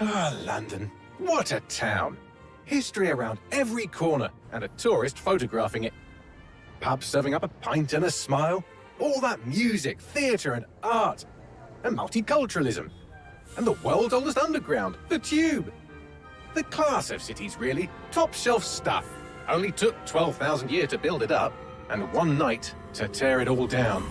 Ah, London. What a town. History around every corner, and a tourist photographing it. Pubs serving up a pint and a smile. All that music, theatre and art. And multiculturalism. And the world's oldest underground, the Tube. The class of cities, really. Top shelf stuff. Only took 12,000 years to build it up, and one night to tear it all down.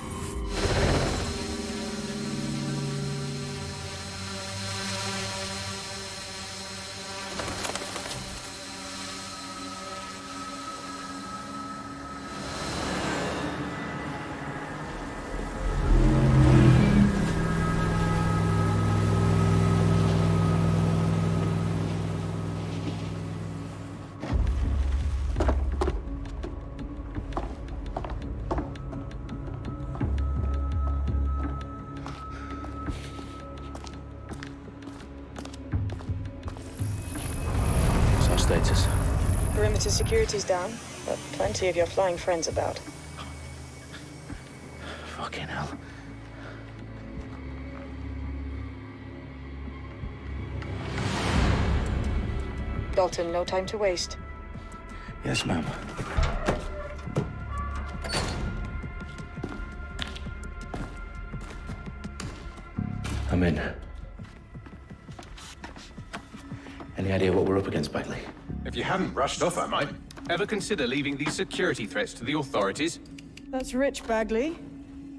Status. Perimeter security's down, but plenty of your flying friends about. Fucking hell. Dalton, no time to waste. Yes, ma'am. I'm in. Any idea what we're up against, Bagley? If you hadn't rushed off, I might. Ever consider leaving these security threats to the authorities? That's rich, Bagley.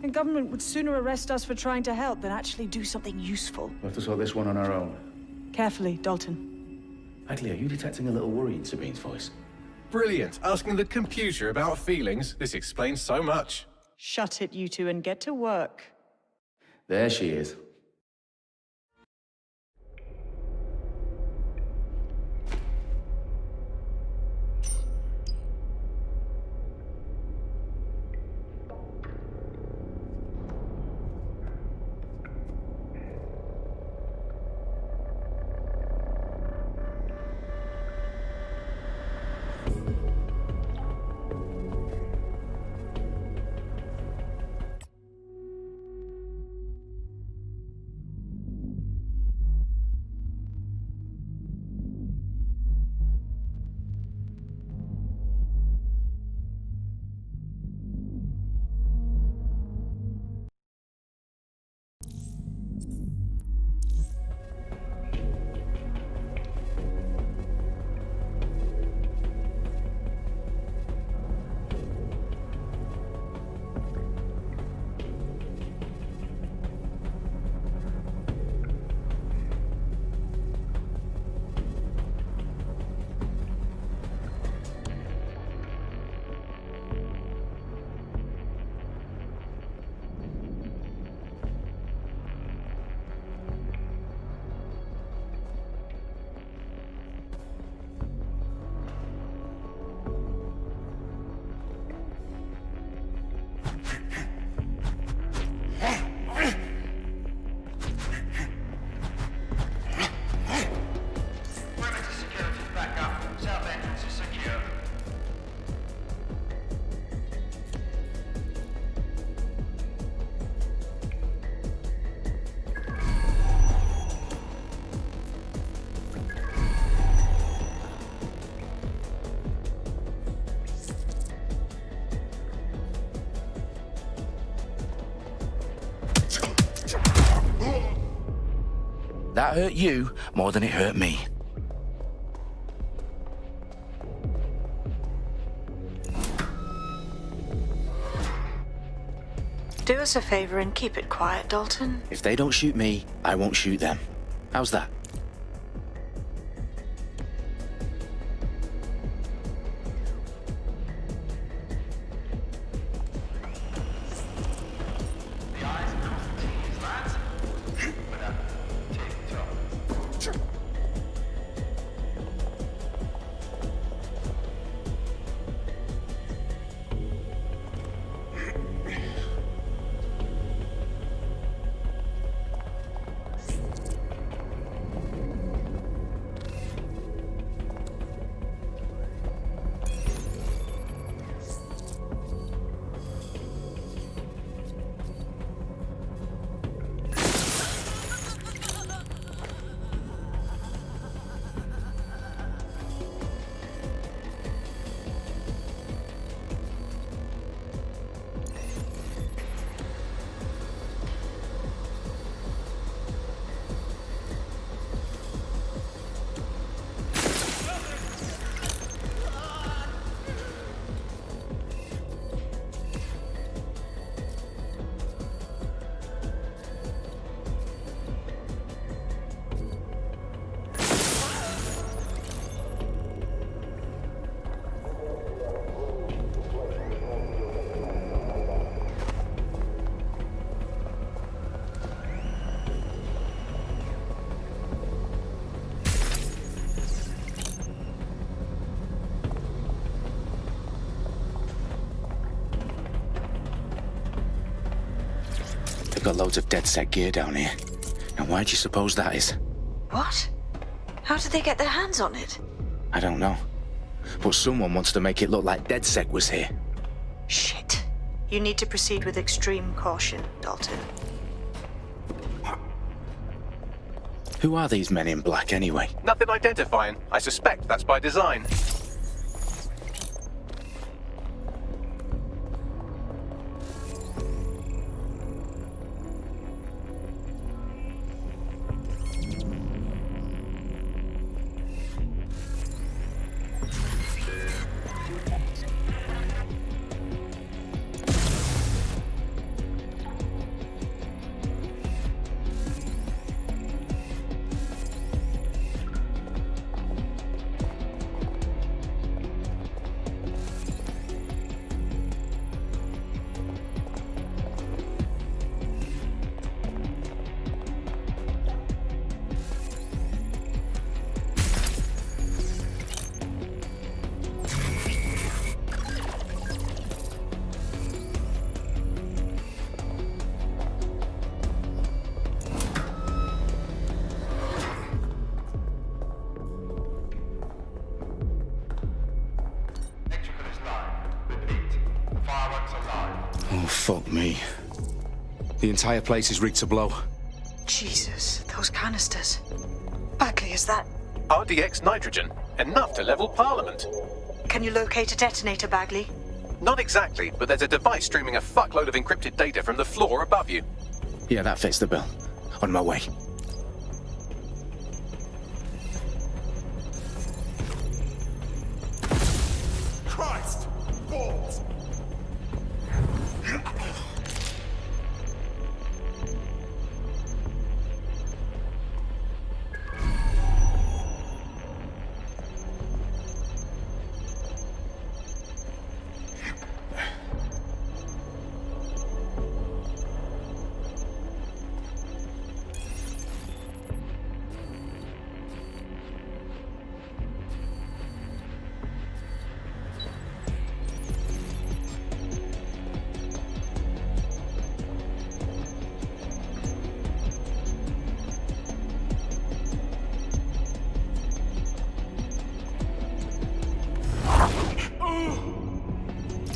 The government would sooner arrest us for trying to help than actually do something useful. We'll have to sort this one on our own. Carefully, Dalton. Bagley, are you detecting a little worry in Sabine's voice? Brilliant. Asking the computer about feelings. This explains so much. Shut it, you two, and get to work. There she is. That hurt you more than it hurt me. Do us a favor and keep it quiet, Dalton. If they don't shoot me, I won't shoot them. How's that? they've got loads of DedSec gear down here. And why do you suppose that is? What? How did they get their hands on it? I don't know. But someone wants to make it look like DedSec was here. Shit. You need to proceed with extreme caution, Dalton. Who are these men in black anyway? Nothing identifying. I suspect that's by design. Oh, fuck me. The entire place is rigged to blow. Jesus, those canisters. Bagley, is that... RDX nitrogen. Enough to level Parliament. Can you locate a detonator, Bagley? Not exactly, but there's a device streaming a fuckload of encrypted data from the floor above you. Yeah, that fits the bill. On my way. Christ! Balls!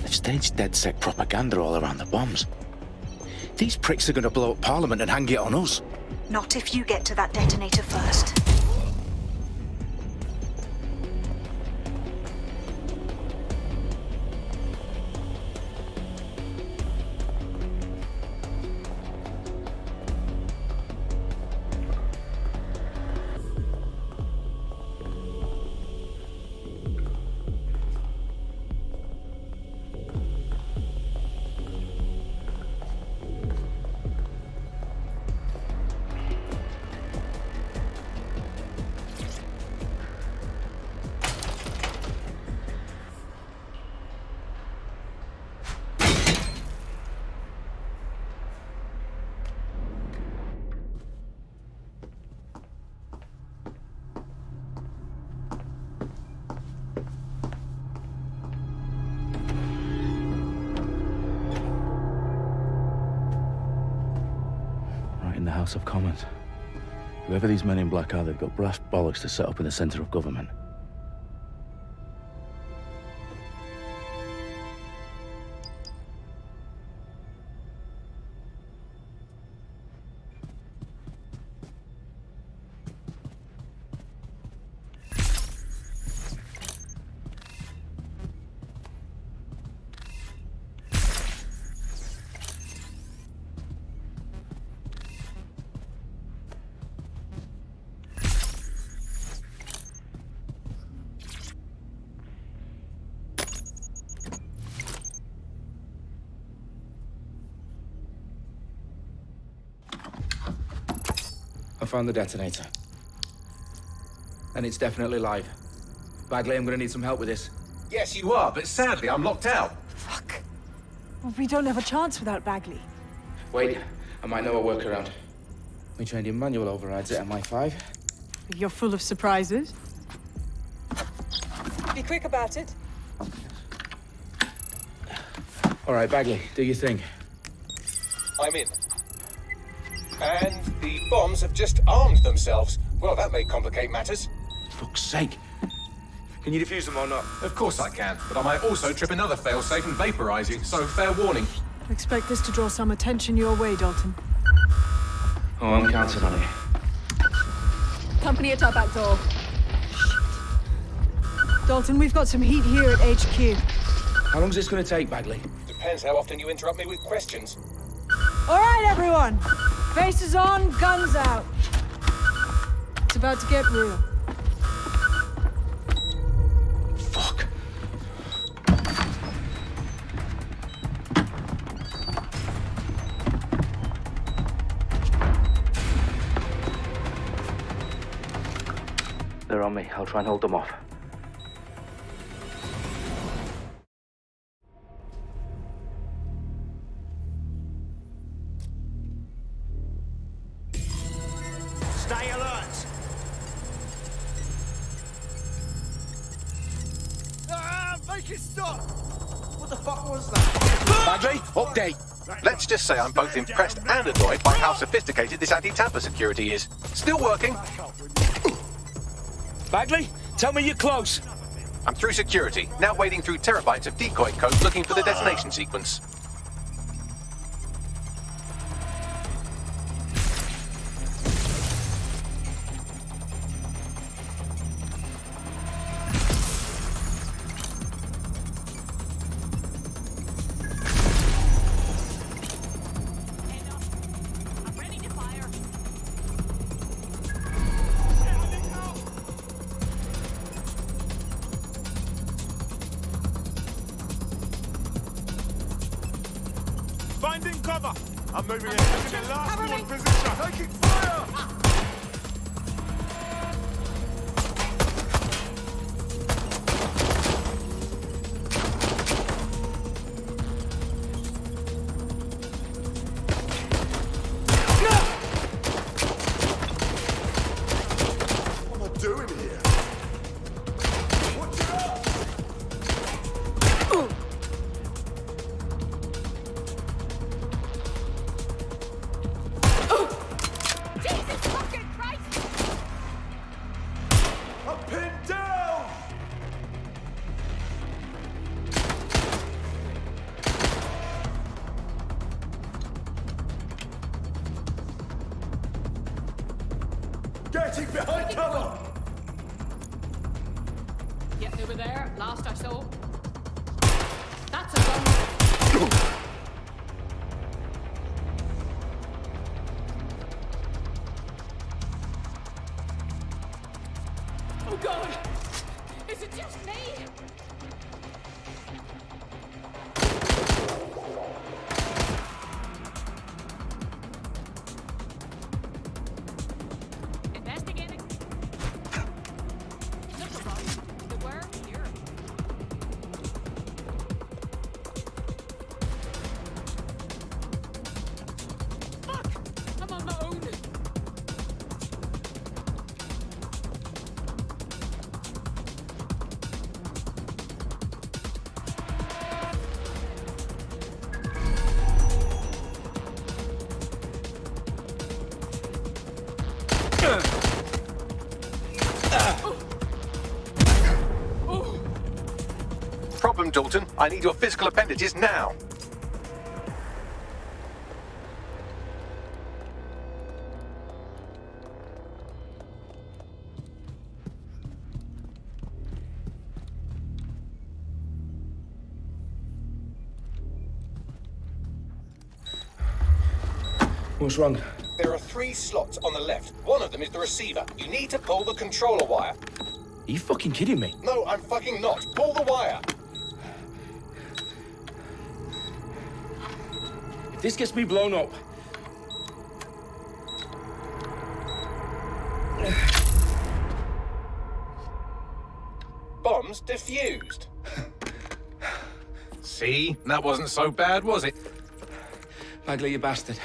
They've staged DedSec propaganda all around the bombs. These pricks are going to blow up Parliament and hang it on us. Not if you get to that detonator first. In the House of Commons. Whoever these men in black are, they've got brass bollocks to set up in the centre of government. I found the detonator. And it's definitely live. Bagley, I'm gonna need some help with this. Yes, you are, but sadly I'm locked out. Fuck. Well, we don't have a chance without Bagley. Wait, I might know a workaround. We trained in manual overrides at MI5. You're full of surprises. Be quick about it. All right, Bagley, do your thing. I'm in. And the bombs have just armed themselves. Well, that may complicate matters. Fuck's sake. Can you defuse them or not? Of course I can, but I might also trip another failsafe and vaporize you, so fair warning. Expect this to draw some attention your way, Dalton. Oh, I'm counting on it. Company at our back door. Dalton, we've got some heat here at HQ. How long's this gonna take, Bagley? Depends how often you interrupt me with questions. All right, everyone. Faces on, guns out. It's about to get real. Fuck. They're on me. I'll try and hold them off. Stay alert! Make it stop! What the fuck was that? Bagley, update. Let's just say I'm both impressed and annoyed by how sophisticated this anti-tamper security is. Still working. Bagley, tell me you're close. I'm through security, now wading through terabytes of decoy code looking for the detonation sequence. Finding cover! I'm moving in. Taking the last one position. Taking fire! What am I doing here? Watch it up! Jesus fucking Christ! I'm pinned down! Getting behind cover! Yeah, they were there. Last I saw. That's a gun. Oh God! Is it just me? Investigating. Look around. They were here. Fuck! I'm on my own. Problem, Dalton. I need your physical appendages now. What's wrong? There are 3 slots on the left. One of them is the receiver. You need to pull the controller wire. Are you fucking kidding me? No, I'm fucking not. Pull the wire. If this gets me blown up... Bombs defused. See? That wasn't so bad, was it? Bagley, you bastard.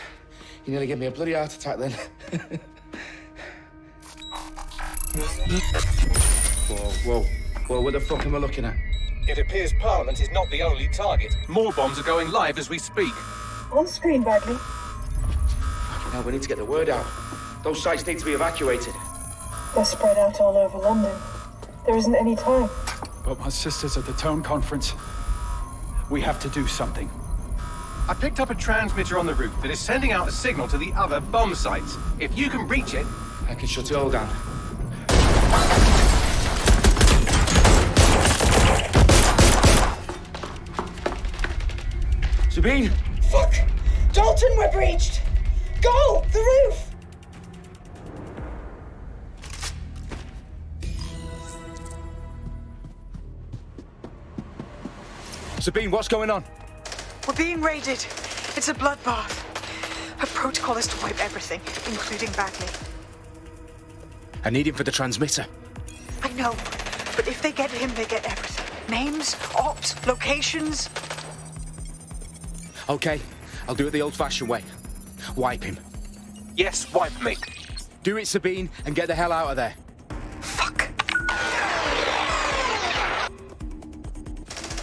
You nearly gave me a bloody heart attack then. Whoa. What the fuck am I looking at? It appears Parliament is not the only target. More bombs are going live as we speak. On screen, Bagley. Now we need to get the word out. Those sites need to be evacuated. They're spread out all over London. There isn't any time. But my sister's at the town conference. We have to do something. I picked up a transmitter on the roof that is sending out a signal to the other bomb sites. If you can reach it... I can shut it all down. Sabine! Fuck! Dalton, we're breached! Go! The roof! Sabine, what's going on? We're being raided. It's a bloodbath. Her protocol is to wipe everything, including Bagley. I need him for the transmitter. I know, but if they get him, they get everything. Names, ops, locations. Okay, I'll do it the old-fashioned way. Wipe him. Yes, wipe me. Do it, Sabine, and get the hell out of there. Fuck.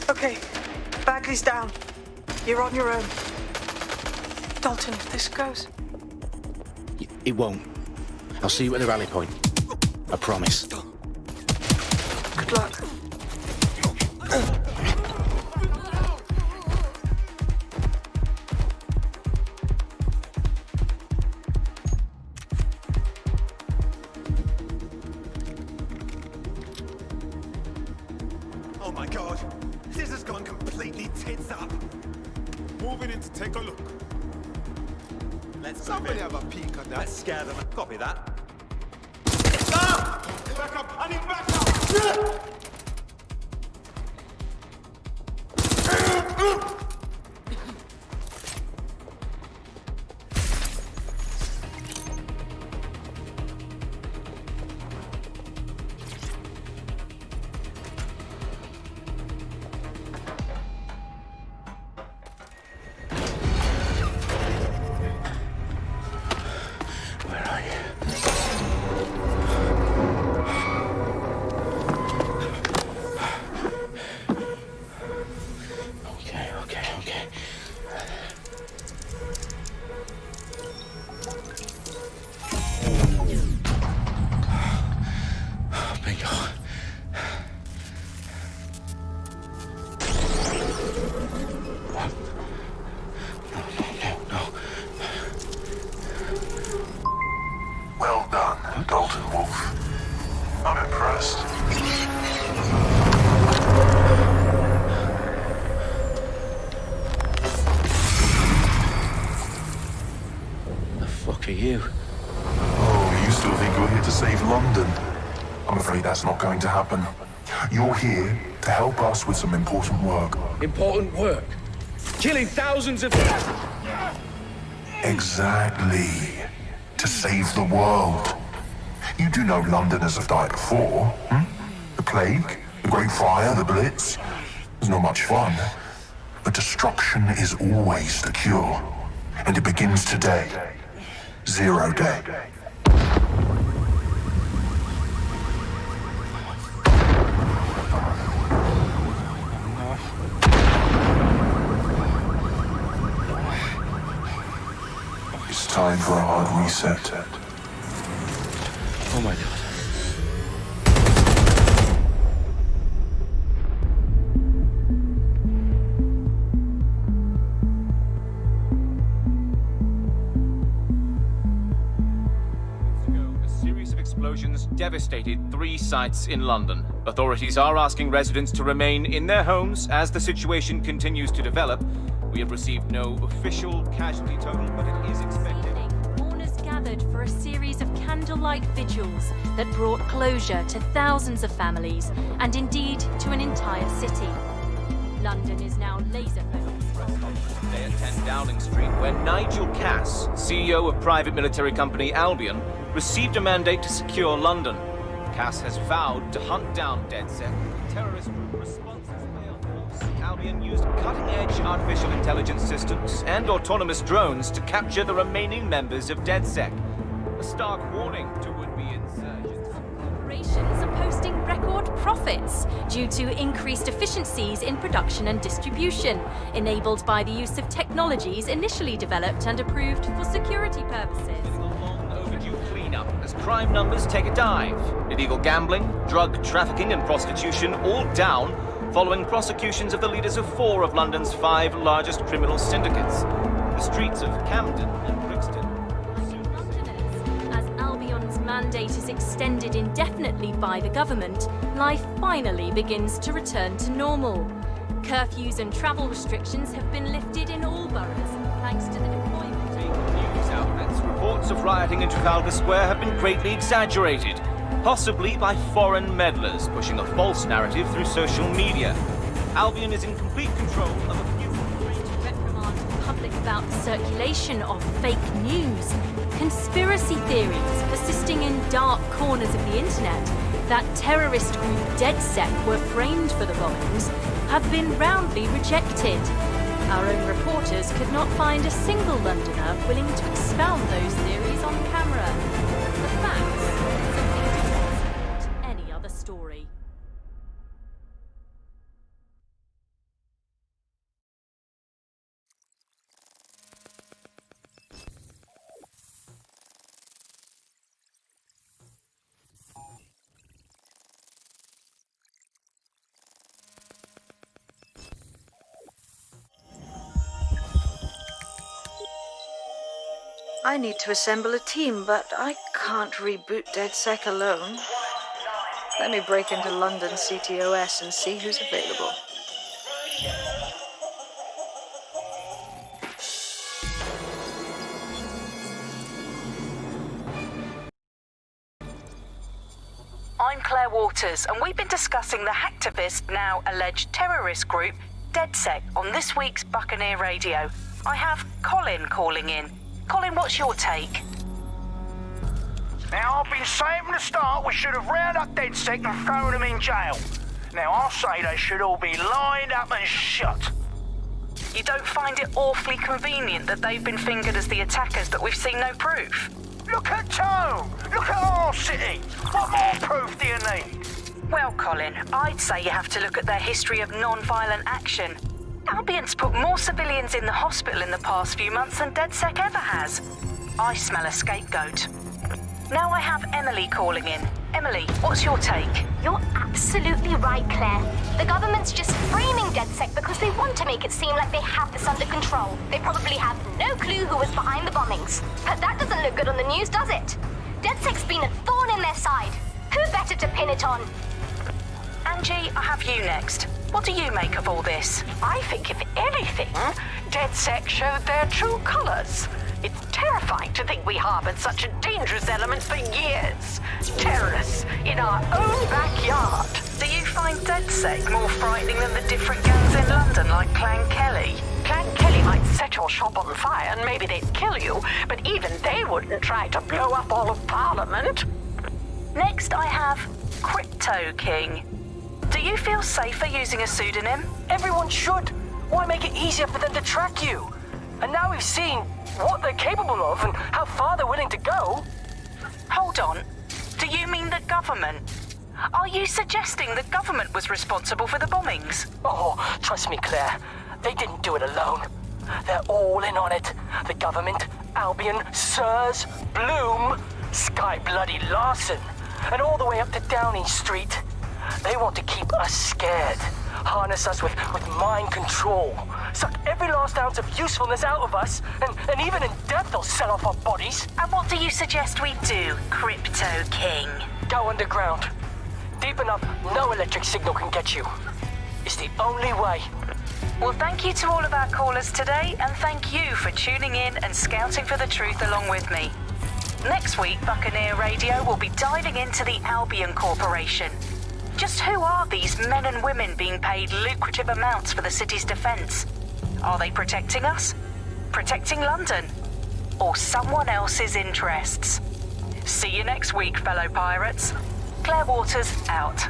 Okay, Bagley's down. You're on your own. Dalton, if this goes... It won't. I'll see you at the rally point. I promise. Good luck. Oh my god. This has gone completely tits up. Moving in to take a look. Let's somebody have a peek on that. Let's scare them. Copy that. Ah! Back up! I need backup! Well done, Dalton Wolf. I'm impressed. The fuck are you? Oh, you still think you're here to save London? I'm afraid that's not going to happen. You're here to help us with some important work. Important work? Killing thousands of... Exactly. To save the world. You do know Londoners have died before, hmm? The Plague, the Great Fire, the Blitz. It's not much fun. But destruction is always the cure. And it begins today. 0 day. It's time for a hard reset. Oh my god. A series of explosions devastated 3 sites in London. Authorities are asking residents to remain in their homes as the situation continues to develop. We have received no official casualty total, but it is expected. Mourners gathered for a series of candlelight vigils that brought closure to thousands of families and indeed to an entire city. London is now laser-focused. Today at 10 Downing Street, where Nigel Cass, CEO of private military company Albion, received a mandate to secure London. Cass has vowed to hunt down DedSec. Terrorist responses failed. Albion used cutting-edge artificial intelligence systems and autonomous drones to capture the remaining members of DedSec. A stark warning to would-be insurgents. Corporations are posting record profits due to increased efficiencies in production and distribution, enabled by the use of technologies initially developed and approved for security purposes. A long overdue cleanup as crime numbers take a dive. Illegal gambling, drug trafficking and prostitution all down following prosecutions of the leaders of 4 of London's 5 largest criminal syndicates. The streets of Camden and Brixton. As Albion's mandate is extended indefinitely by the government, life finally begins to return to normal. Curfews and travel restrictions have been lifted in all boroughs, thanks to the deployment. News outlets, reports of rioting in Trafalgar Square have been greatly exaggerated, possibly by foreign meddlers pushing a false narrative through social media. Albion is in complete control of a few... Reprimand the public about the circulation of fake news, conspiracy theories persisting in dark corners of the internet that terrorist group DedSec were framed for the bombings have been roundly rejected. Our own reporters could not find a single Londoner willing to expound those theories on camera. The facts simply do not support any other story. I need to assemble a team, but I can't reboot DedSec alone. Let me break into London CTOS and see who's available. I'm Claire Waters, and we've been discussing the hacktivist, now alleged terrorist group, DedSec, on this week's Buccaneer Radio. I have Colin calling in. Colin, what's your take? Now, I've been saying from the start we should have rounded up DedSec and thrown them in jail. Now, I'll say they should all be lined up and shot. You don't find it awfully convenient that they've been fingered as the attackers, but we've seen no proof? Look at Tone! Look at our city! What more proof do you need? Well, Colin, I'd say you have to look at their history of non-violent action. Albion's put more civilians in the hospital in the past few months than DedSec ever has. I smell a scapegoat. Now I have Emily calling in. Emily, what's your take? You're absolutely right, Claire. The government's just framing DedSec because they want to make it seem like they have this under control. They probably have no clue who was behind the bombings. But that doesn't look good on the news, does it? DedSec's been a thorn in their side. Who better to pin it on? Angie, I have you next. What do you make of all this? I think, if anything, DedSec showed their true colors. It's terrifying to think we harbored such a dangerous element for years. Terrorists in our own backyard. Do you find DedSec more frightening than the different gangs in London, like Clan Kelly? Clan Kelly might set your shop on fire and maybe they'd kill you, but even they wouldn't try to blow up all of Parliament. Next, I have Crypto King. Do you feel safer using a pseudonym? Everyone should. Why make it easier for them to track you? And now we've seen what they're capable of and how far they're willing to go. Hold on. Do you mean the government? Are you suggesting the government was responsible for the bombings? Oh, trust me, Claire. They didn't do it alone. They're all in on it. The government, Albion, Sirs, Bloom, Sky Bloody Larson, and all the way up to Downing Street. They want to keep us scared, harness us with mind control, suck every last ounce of usefulness out of us, and even in death they'll sell off our bodies. And what do you suggest we do, Crypto King? Go underground. Deep enough, no electric signal can get you. It's the only way. Well, thank you to all of our callers today, and thank you for tuning in and scouting for the truth along with me. Next week, Buccaneer Radio will be diving into the Albion Corporation. Just who are these men and women being paid lucrative amounts for the city's defense? Are they protecting us? Protecting London? Or someone else's interests? See you next week, fellow pirates. Claire Waters, out.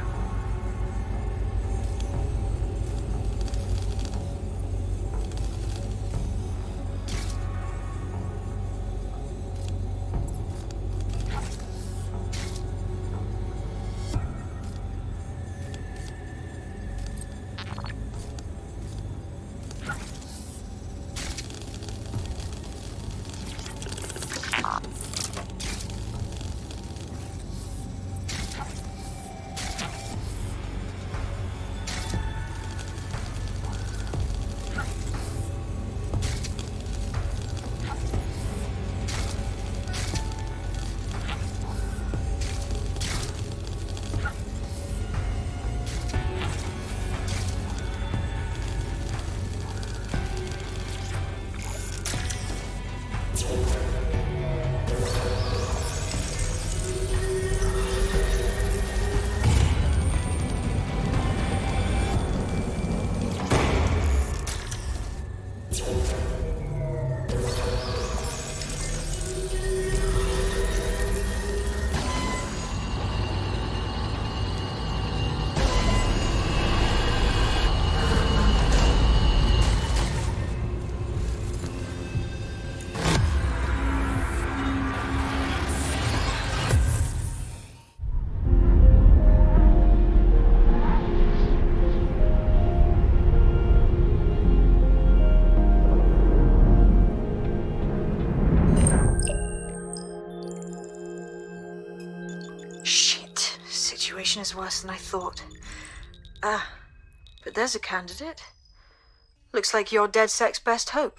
is worse than I thought. But there's a candidate. Looks like you're DedSec's best hope.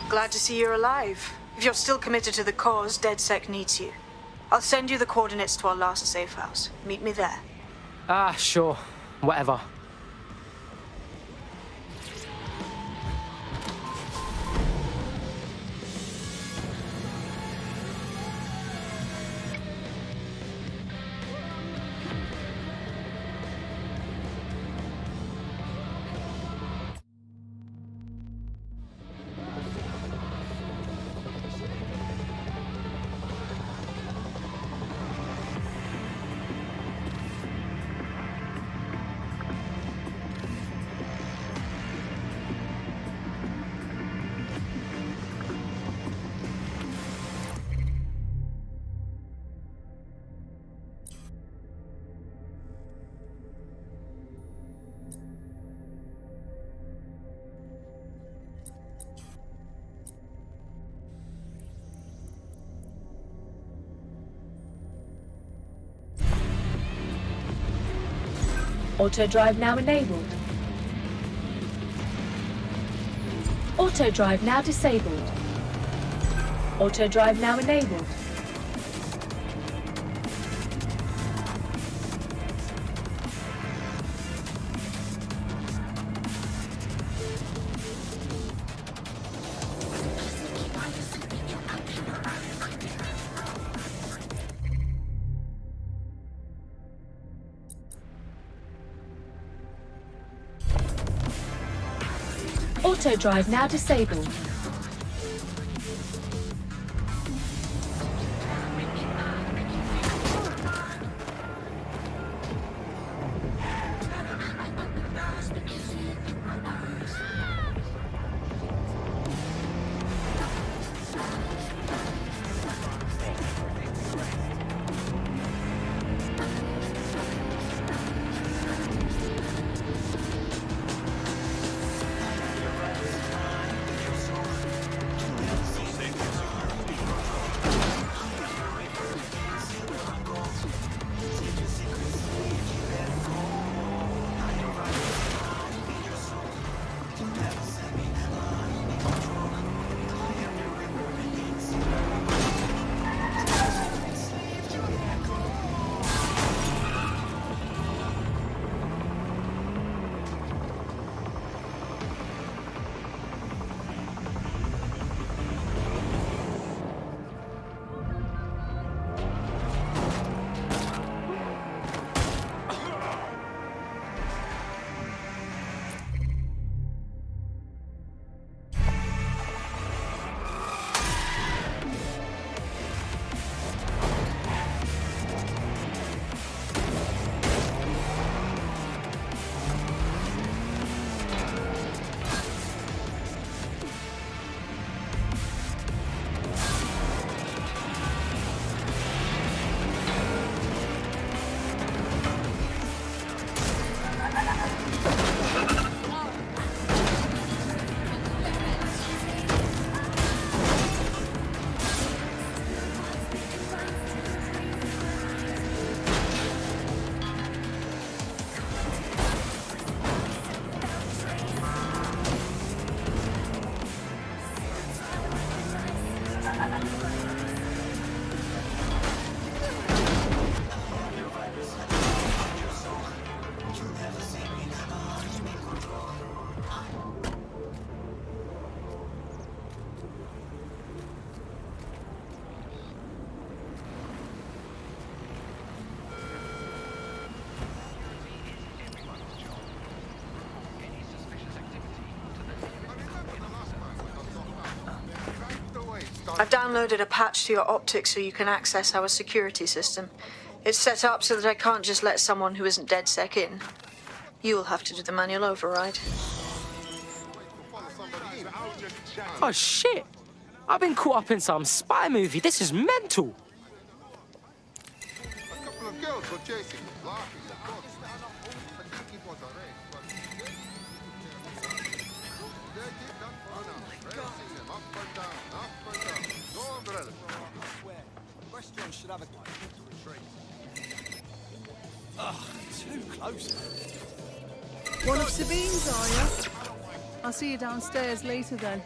Glad to see you're alive. If you're still committed to the cause, DedSec needs you. I'll send you the coordinates to our last safe house. Meet me there. Sure. Whatever. Auto drive now enabled. Auto drive now disabled. Auto drive now enabled. Auto drive now disabled. I've downloaded a patch to your optics so you can access our security system. It's set up so that I can't just let someone who isn't DedSec in. You'll have to do the manual override. Oh shit! I've been caught up in some spy movie. This is mental. Too close. One of Sabine's, are you? I'll see you downstairs later then.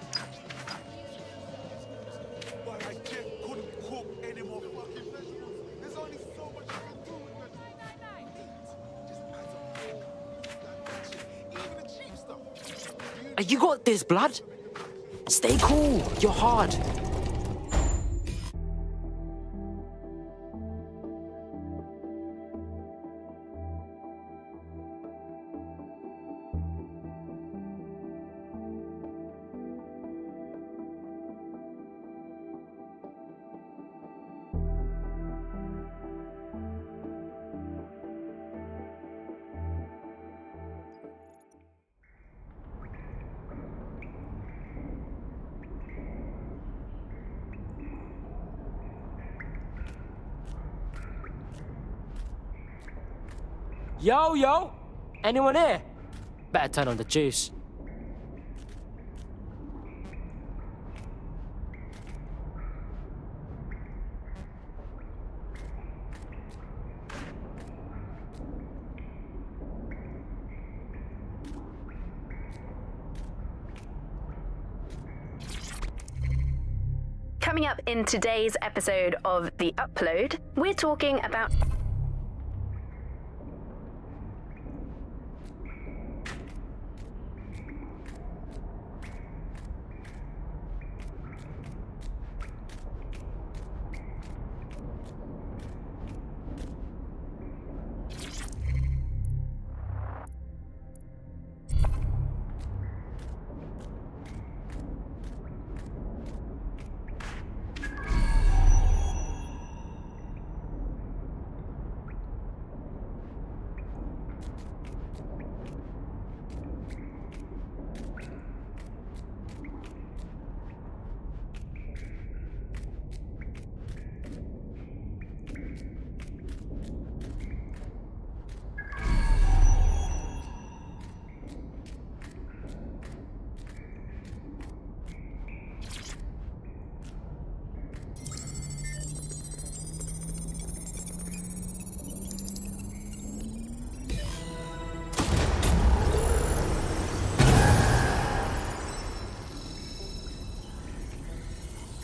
You got this, blood. Stay cool. You're hard. Yo, yo! Anyone here? Better turn on the juice. Coming up in today's episode of The Upload, we're talking about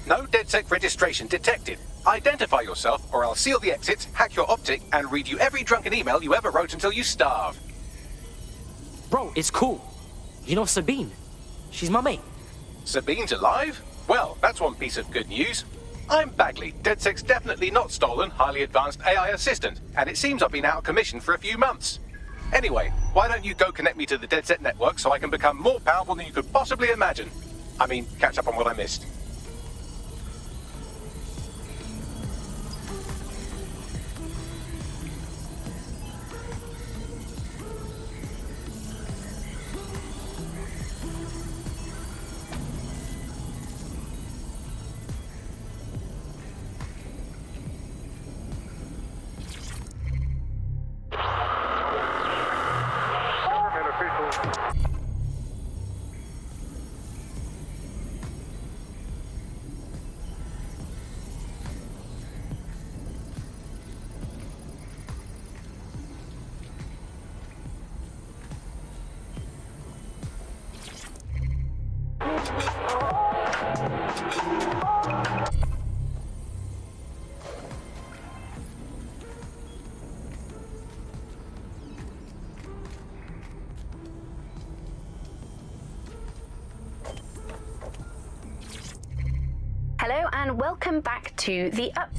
No DedSec registration detected. Identify yourself, or I'll seal the exits, hack your optic, and read you every drunken email you ever wrote until you starve. Bro, it's cool. You know Sabine? She's my mate. Sabine's alive? Well, that's one piece of good news. I'm Bagley, DedSec's definitely not stolen, highly advanced AI assistant, and it seems I've been out of commission for a few months. Anyway, why don't you go connect me to the DedSec network so I can become more powerful than you could possibly imagine? I mean, catch up on what I missed. Hello and welcome back to The Up.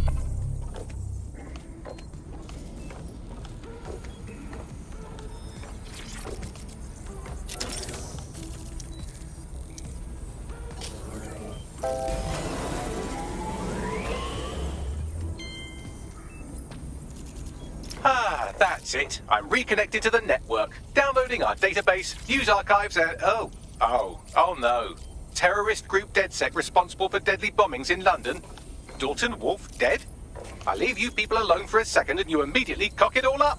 That's it. I'm reconnected to the network, downloading our database, news archives, and oh no. Terrorist group DedSec responsible for deadly bombings in London. Dalton Wolf dead? I leave you people alone for a second and you immediately cock it all up.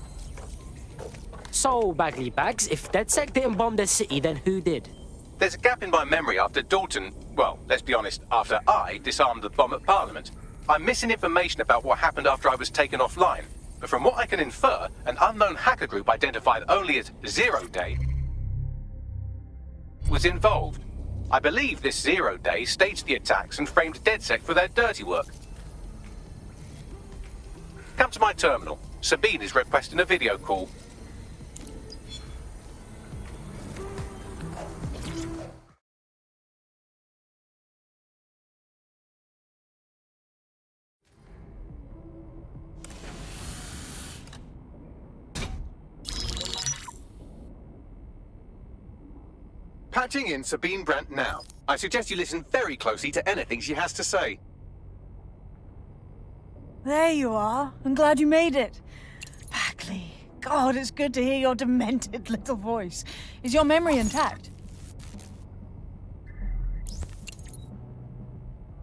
So, Bagley Bags, if DedSec didn't bomb the city, then who did? There's a gap in my memory after Dalton, well, let's be honest, after I disarmed the bomb at Parliament. I'm missing information about what happened after I was taken offline. But from what I can infer, an unknown hacker group identified only as Zero Day was involved. I believe this Zero Day staged the attacks and framed DedSec for their dirty work. Come to my terminal. Sabine is requesting a video call. Patching in Sabine Brandt now. I suggest you listen very closely to anything she has to say. There you are. I'm glad you made it. Bagley. God, it's good to hear your demented little voice. Is your memory intact?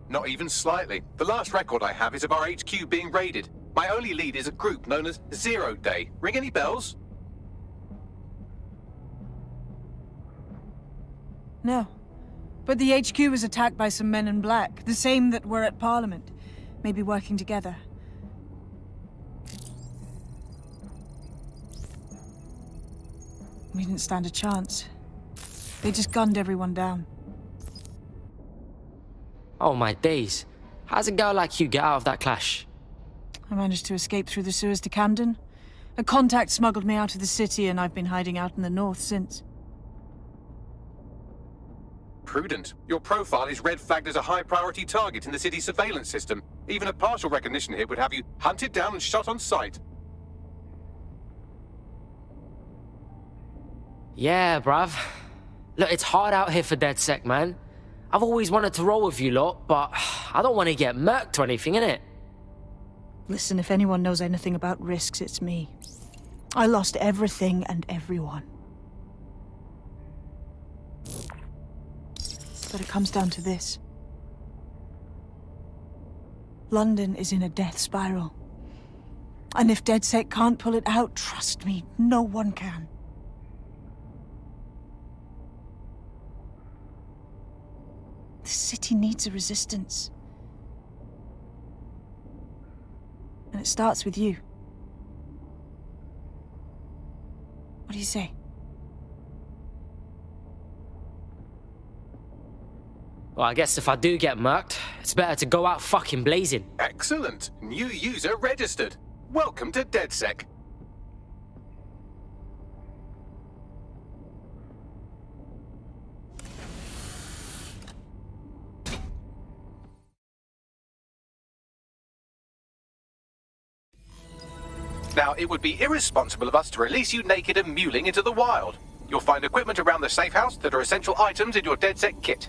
Not even slightly. The last record I have is of our HQ being raided. My only lead is a group known as Zero Day. Ring any bells? No. But the HQ was attacked by some men in black, the same that were at Parliament. Maybe working together. We didn't stand a chance. They just gunned everyone down. Oh my days. How's a girl like you get out of that clash? I managed to escape through the sewers to Camden. A contact smuggled me out of the city and I've been hiding out in the north since. Prudent. Your profile is red flagged as a high-priority target in the city's surveillance system. Even a partial recognition hit would have you hunted down and shot on sight. Yeah, bruv. Look, it's hard out here for DedSec, man. I've always wanted to roll with you lot, but I don't want to get murked or anything, innit? Listen, if anyone knows anything about risks, it's me. I lost everything and everyone. But it comes down to this. London is in a death spiral. And if DedSec can't pull it out, trust me, no one can. The city needs a resistance. And it starts with you. What do you say? Well, I guess if I do get murked, it's better to go out fucking blazing. Excellent. New user registered. Welcome to DedSec. Now, it would be irresponsible of us to release you naked and mewling into the wild. You'll find equipment around the safe house that are essential items in your DedSec kit.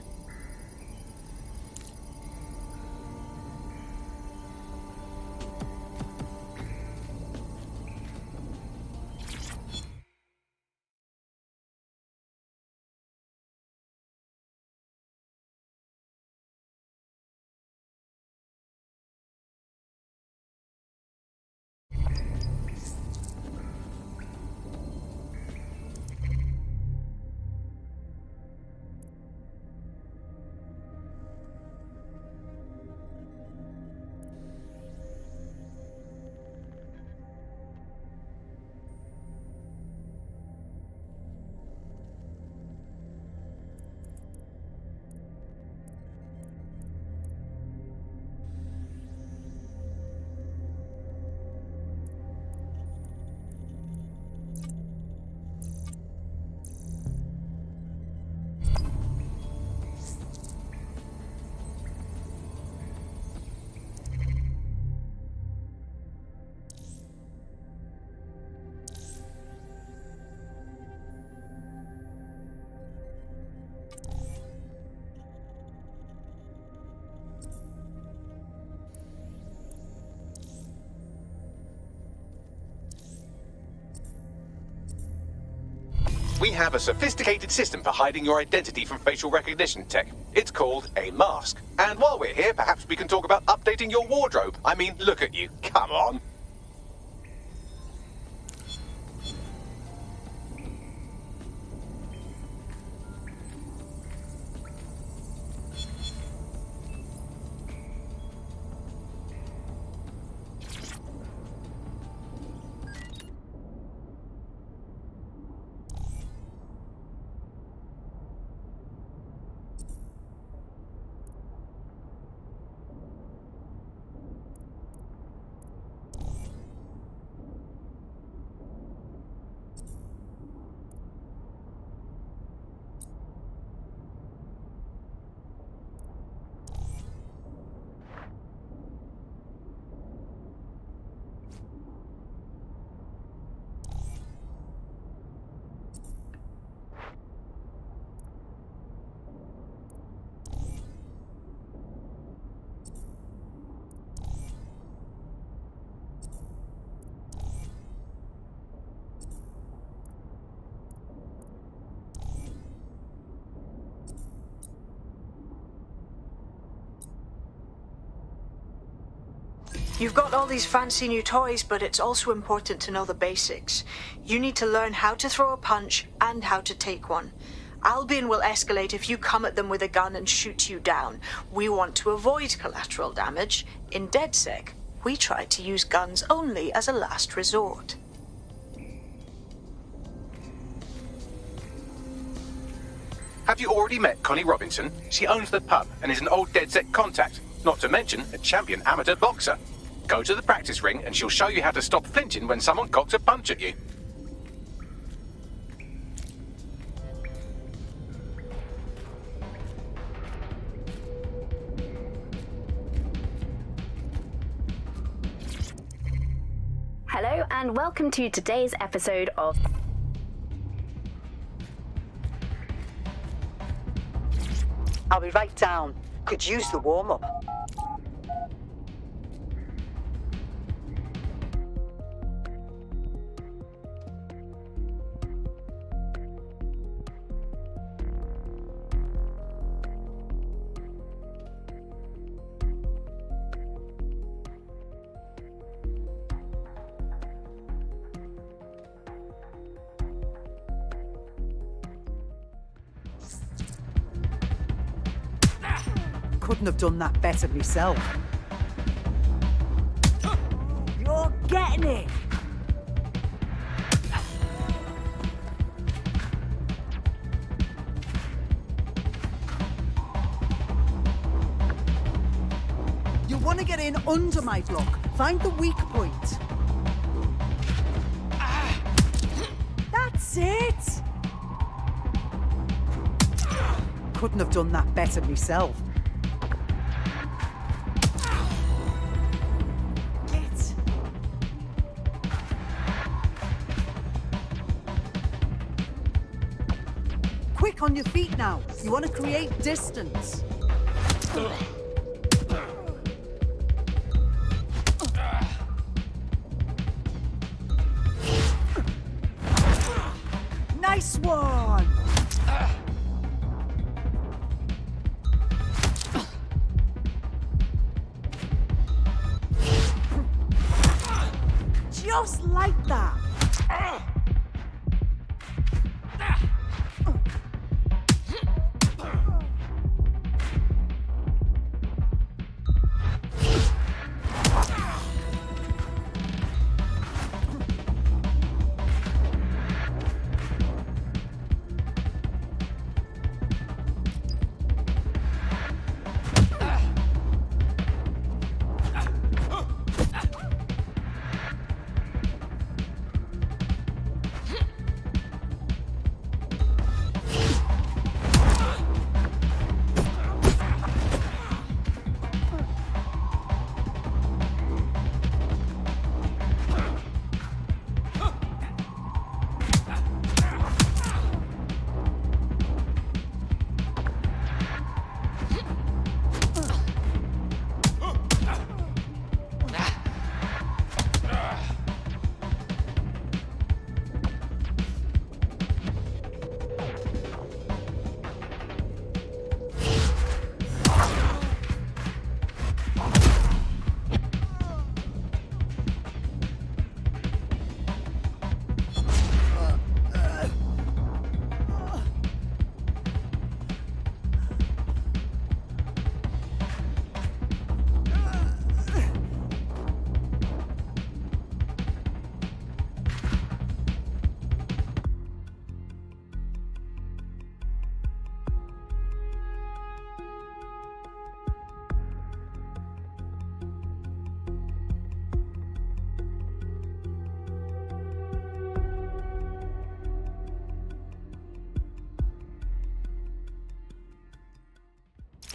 We have a sophisticated system for hiding your identity from facial recognition tech. It's called a mask. And while we're here, perhaps we can talk about updating your wardrobe. I mean, look at you. Come on. You've got all these fancy new toys, but it's also important to know the basics. You need to learn how to throw a punch and how to take one. Albion will escalate if you come at them with a gun and shoot you down. We want to avoid collateral damage. In DedSec, we try to use guns only as a last resort. Have you already met Connie Robinson? She owns the pub and is an old DedSec contact, not to mention a champion amateur boxer. Go to the practice ring and she'll show you how to stop flinching when someone cocks a punch at you. Hello and welcome to today's episode of I'll be right down. Could use the warm-up. Couldn't have done that better myself. You're getting it! You want to get in under my block. Find the weak point. That's it! Couldn't have done that better myself. Quick on your feet now. You want to create distance. Nice one. Just like that.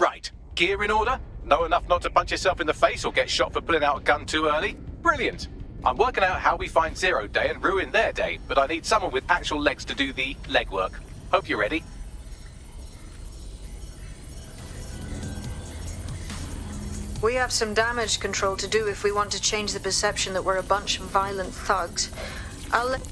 Right. Gear in order? Know enough not to punch yourself in the face or get shot for pulling out a gun too early? Brilliant. I'm working out how we find Zero Day and ruin their day, but I need someone with actual legs to do the legwork. Hope you're ready. We have some damage control to do if we want to change the perception that we're a bunch of violent thugs. I'll let...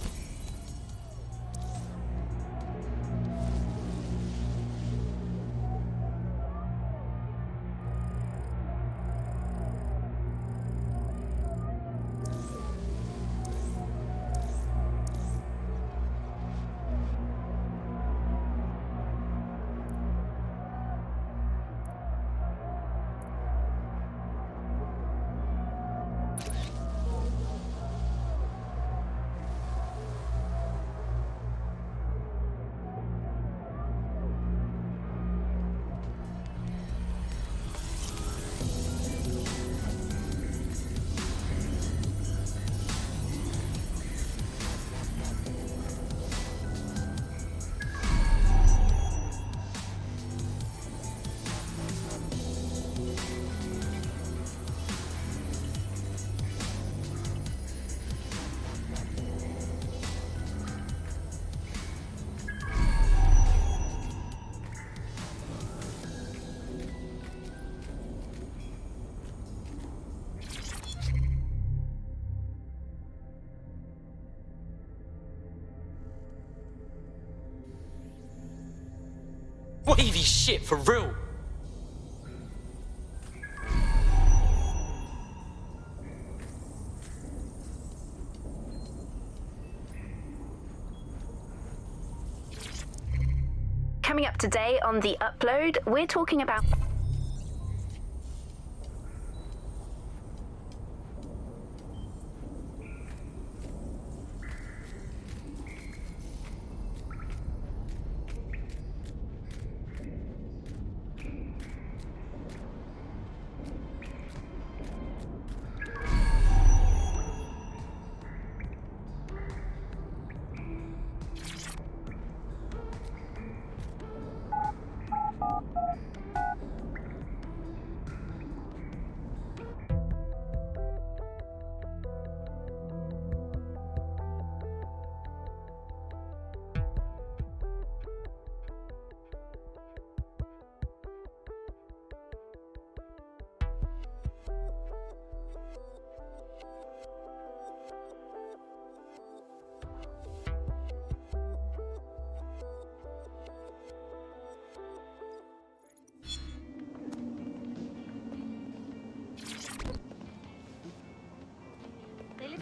Wavy shit, for real. Coming up today on The Upload, we're talking about...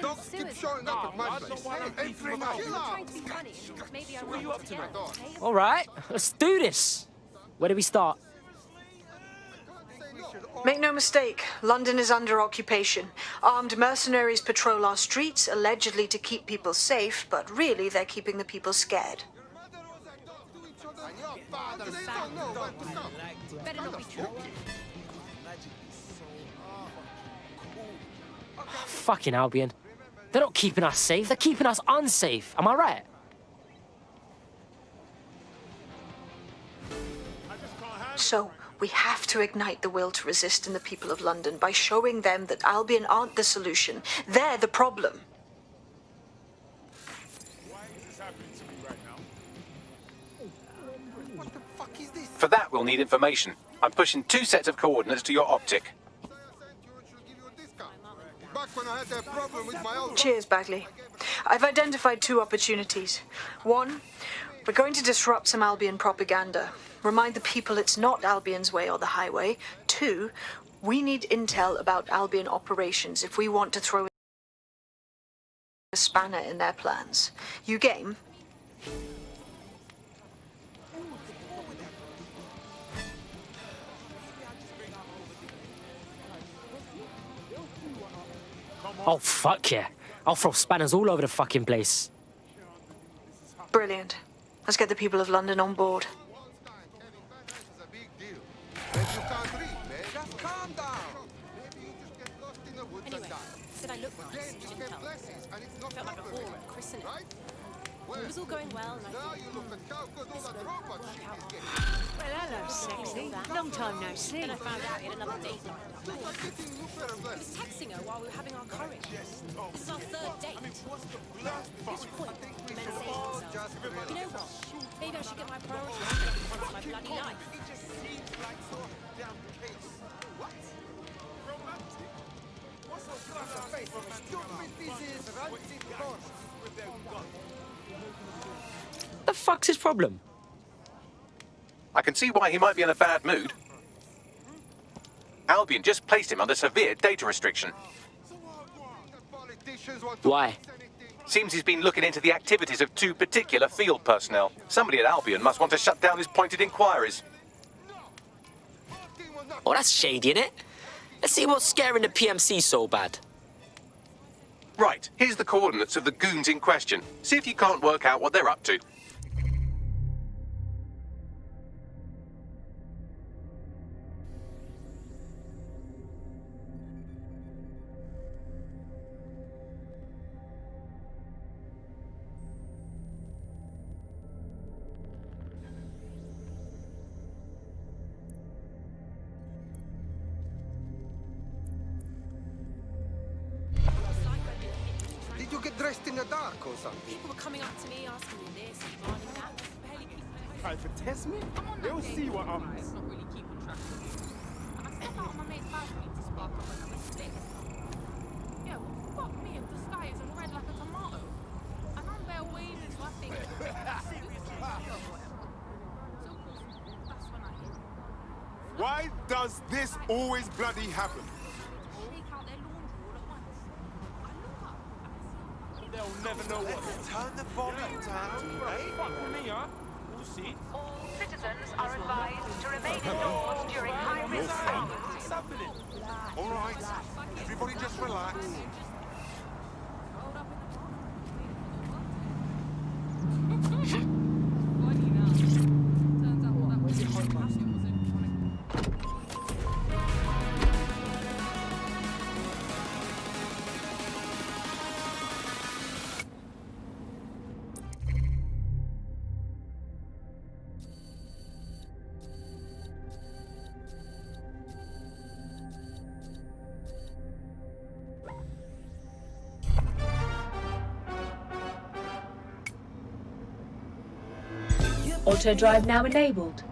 Dogs keep showing up at my place. Every night. What are you up to, man? All right, let's do this. Where do we start? Make no mistake, London is under occupation. Armed mercenaries patrol our streets, allegedly to keep people safe, but really they're keeping the people scared. Better not be true. Fucking Albion. They're not keeping us safe, they're keeping us unsafe. Am I right? So, we have to ignite the will to resist in the people of London by showing them that Albion aren't the solution. They're the problem. For that, we'll need information. I'm pushing 2 sets of coordinates to your optic. Cheers, Bagley. I've identified 2 opportunities. 1, we're going to disrupt some Albion propaganda. Remind the people it's not Albion's way or the highway. 2, we need intel about Albion operations if we want to throw a spanner in their plans. You game? Oh, fuck yeah. I'll throw spanners all over the fucking place. Brilliant. Let's get the people of London on board. Anyway, did I look nice? You didn't tell me. Felt like a whore at christening. It was all going well, and I thought, this won't work out. Well, hello. sexy. Long time no see. Then I found out he had another date night. He was texting her while we were having our curry. This is our third date. At this point, the men say to themselves, you know what? Maybe I should get my priorities straight once my bloody life. It just seems like so damn case. What? Romantic? What's so romantic? Stupid pieces, rancid thoughts with their gun. The fuck's his problem? I can see why he might be in a bad mood. Albion just placed him under severe data restriction. Why? Seems he's been looking into the activities of 2 particular field personnel. Somebody at Albion must want to shut down his pointed inquiries. Oh, that's shady, innit? Let's see what's scaring the PMC so bad. Right, here's the coordinates of the goons in question. See if you can't work out what they're up to. Did you get dressed in the dark or something? People were coming up to me asking me this and demanding that. Barely keep my Try to test me? They'll see what happens. not really keeping track of me. And I step out on my mate's balcony to spark up another split. Yeah, well, fuck me if the sky isn't red like a tomato. And I'm bare waving, so I think, seriously, whatever. So, of course, that's when I hit. Why does this always bloody happen? Take out their laundry all at once. I look up and I see They'll never know what. Turn the volume down, right? Fuck with me, huh? We'll see. All citizens are advised to remain indoors during high-risk hours. What's happening? All right, everybody just relax. Auto drive now enabled.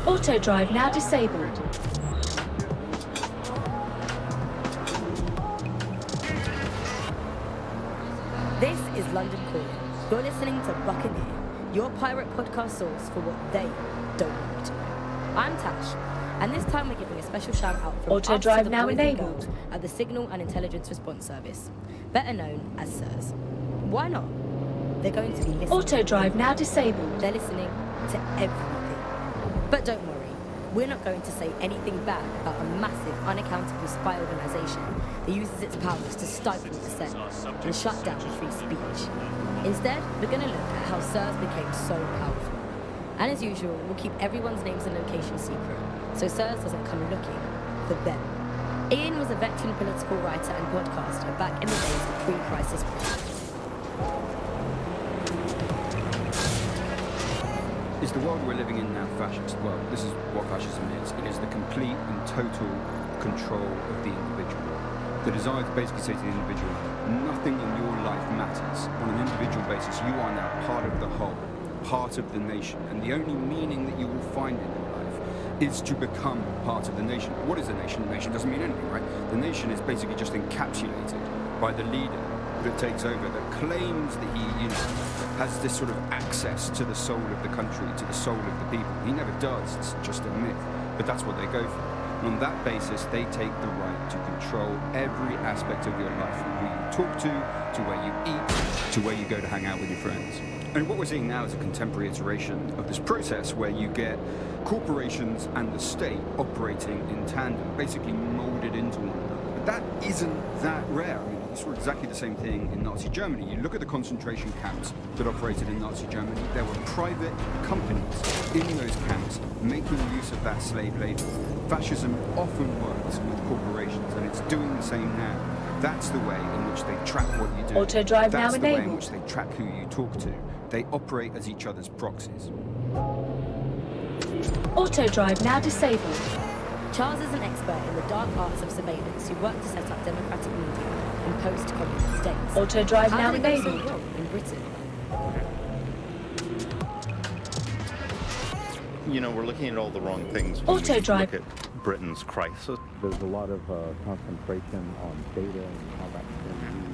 Auto drive now disabled. This is London Calling. You're listening to Buccaneer, your pirate podcast source for what they don't want to know. I'm Tash, and this time we're giving a special shout out from Auto us drive to the now boys and enabled. girls at the Signal and Intelligence Response Service, better known as SIRS. Why not? They're going to be listening. Auto drive now disabled. They're listening to everything. But don't worry, we're not going to say anything bad about a massive, unaccountable spy organization that uses its powers to stifle dissent and shut down free speech. Instead, we're going to look at how SIRS became so powerful. And as usual, we'll keep everyone's names and locations secret, so SIRS doesn't come looking for them. Ian was a veteran political writer and podcaster back in the days of pre-crisis Britain. Is the world we're living in now fascist? Well, this is what fascism is. It is the complete and total control of the individual. The desire to basically say to the individual, nothing in your life matters. On an individual basis, you are now part of the whole, part of the nation, and the only meaning that you will find in your life is to become part of the nation. What is a nation? The nation doesn't mean anything, right? The nation is basically just encapsulated by the leader that takes over, that claims that he, has this sort of access to the soul of the country, to the soul of the people. He never does, it's just a myth, but that's what they go for. And on that basis, they take the right to control every aspect of your life, from who you talk to where you eat, to where you go to hang out with your friends. And what we're seeing now is a contemporary iteration of this process where you get corporations and the state operating in tandem, basically molded into one another. But that isn't that rare. I mean, you saw exactly the same thing in Nazi Germany. You look at the concentration camps that operated in Nazi Germany, there were private companies in those camps making use of that slave labor. Fascism often works with corporations, and it's doing the same now. That's the way in which they track what you do. Auto drive now That's the way in enabled. which they track who you talk to. They operate as each other's proxies. Auto drive now disabled. Charles is an expert in the dark arts of surveillance who worked to set up democratic media in post-communist states. Auto drive How now did it go so enabled. wrong in Britain? You know, we're looking at all the wrong things when Auto we drive. look at Britain's crisis. There's a lot of concentration on data and how that's being used.